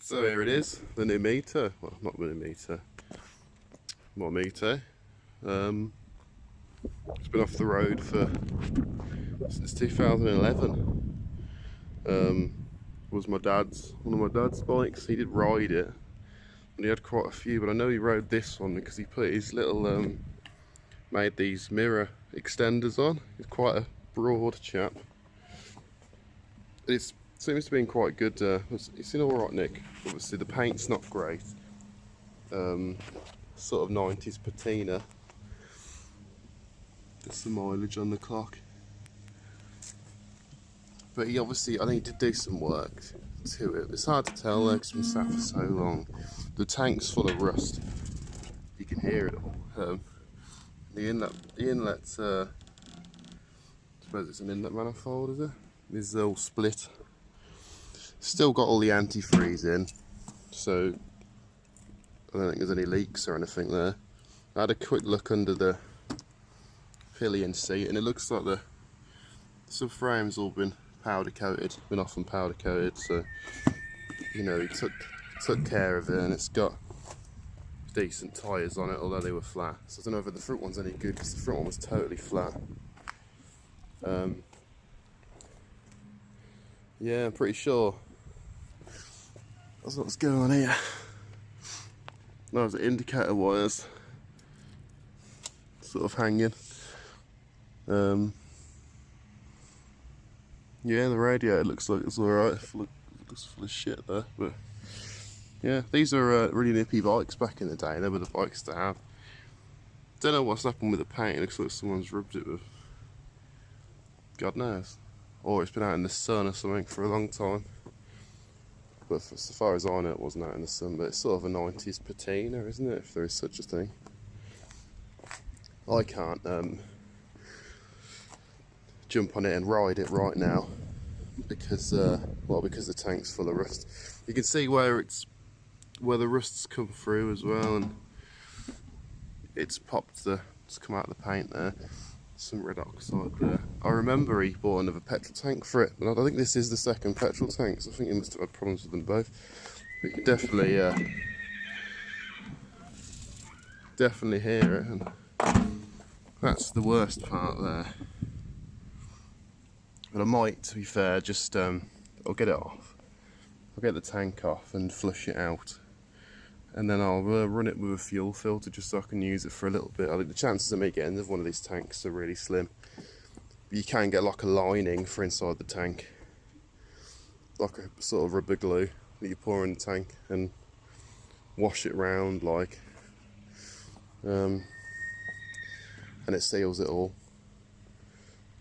So here it is, the new Mito. Well, not the new Mito. More Mito. It's been off the road since 2011. Was one of my dad's bikes. He did ride it, and he had quite a few. But I know he rode this one because he put his little made these mirror extenders on. He's quite a broad chap. It seems to be in quite good. It's in all right nick. Obviously the paint's not great. Sort of 90s patina. There's some mileage on the clock. But I think he did do some work to it. It's hard to tell though, because it's been sat for so long. The tank's full of rust. You can hear it all. The inlet, I suppose it's an inlet manifold, is it? Is all split. Still got all the antifreeze in, so I don't think there's any leaks or anything there. I had a quick look under the pillion seat, and it looks like the subframe's all been powder coated, been off and powder coated. So you know, he took care of it, and it's got decent tyres on it, although they were flat. So I don't know if the front one's any good, because the front one was totally flat. Yeah, I'm pretty sure that's what's going on here. Those are indicator wires sort of hanging. Yeah, the radiator looks like it's alright. Looks full of shit there, but yeah, these are really nippy bikes back in the day. They were the bikes to have. Don't know what's happened with the paint. It looks like someone's rubbed it with God knows, or it's been out in the sun or something for a long time. But so far as I know, it wasn't out in the sun. But it's sort of a 90s patina, isn't it? If there is such a thing. I can't jump on it and ride it right now because because the tank's full of rust. You can see where the rust's come through as well, and it's come out of the paint there. Some red oxide there. I remember he bought another petrol tank for it, but I think this is the second petrol tank, so I think he must have had problems with them both. But you can definitely hear it, and that's the worst part there. But I might, to be fair, just I'll get it off. I'll get the tank off and flush it out, and then I'll run it with a fuel filter just so I can use it for a little bit. I think the chances of me getting one of these tanks are really slim. But you can get like a lining for inside the tank, like a sort of rubber glue that you pour in the tank and wash it round like, and it seals it all.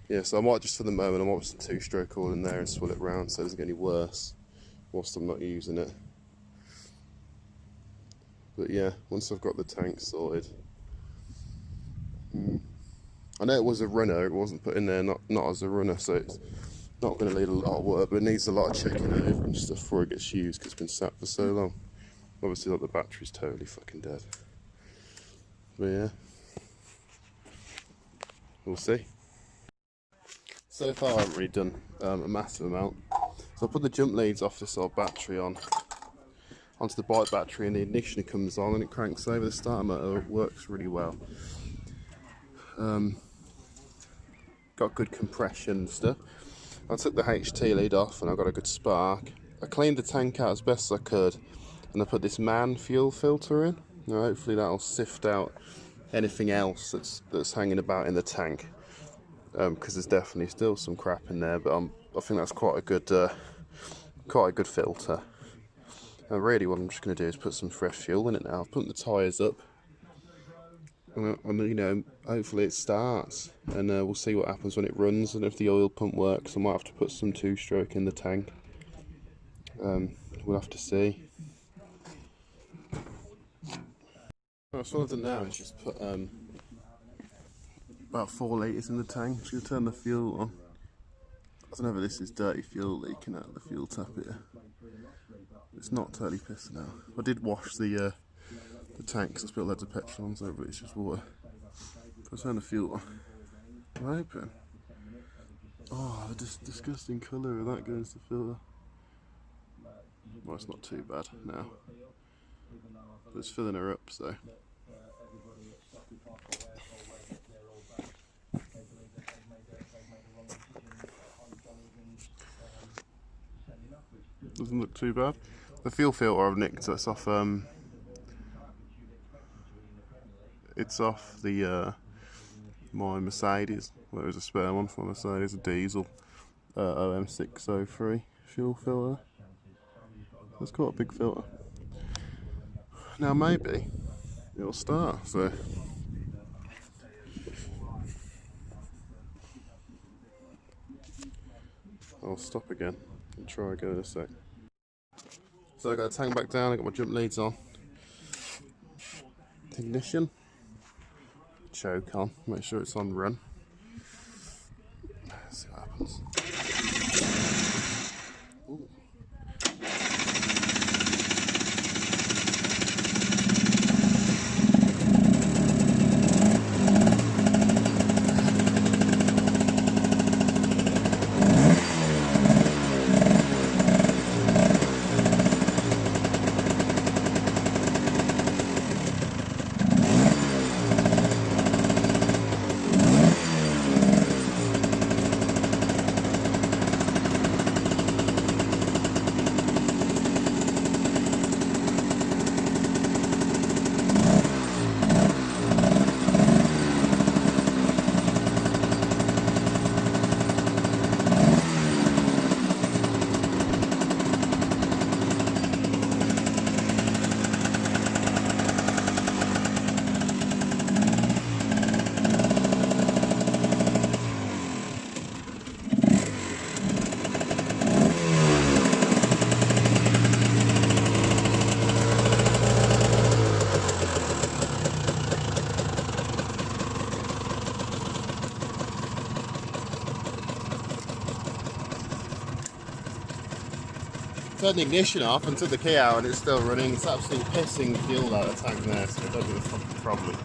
Yeah, so I might just for the moment, I might put some two-stroke oil in there and swill it round so it doesn't get any worse whilst I'm not using it. But yeah, once I've got the tank sorted, I know it was a runner, it wasn't put in there not as a runner, so it's not going to need a lot of work, but it needs a lot of checking over and stuff before it gets used because it's been sat for so long. Obviously, like, the battery's totally fucking dead. But yeah, we'll see. So far I haven't really done a massive amount. So I put the jump leads off this old battery onto the bike battery, and the ignition comes on and it cranks over. The starter motor works really well. Got good compression and stuff. I took the HT lead off and I got a good spark. I cleaned the tank out as best as I could, and I put this MAN fuel filter in. Now hopefully that'll sift out anything else that's hanging about in the tank, because there's definitely still some crap in there. But I think that's quite a good filter. And really what I'm just going to do is put some fresh fuel in it now. I've put the tyres up, and you know, hopefully it starts, and we'll see what happens when it runs, and if the oil pump works I might have to put some two-stroke in the tank. We'll have to see. So what I've done now is just put about 4 litres in the tank. Just going to turn the fuel on. I don't know if this is dirty fuel leaking out of the fuel tap here. It's not totally pissing out. I did wash the tank because I spilled loads of petrol on, so it's just water. I'll turn the fuel on. I'm open. Oh, the disgusting colour of that goes to filter. Well, it's not too bad now. But it's filling her up, so. Doesn't look too bad. The fuel filter I've nicked, so it's off the my Mercedes. Well, it was a spare one for my Mercedes, a diesel OM603 fuel filter. It's quite a big filter. Now maybe it'll start, so I'll stop again and try again in a sec. So I got the tank back down, I got my jump leads on. Ignition. Choke on, make sure it's on run. Let's see what happens. Ooh. Turned the ignition off and took the key out and it's still running. It's absolutely pissing fuel out of the tank there, so it doesn't have a fucking problem.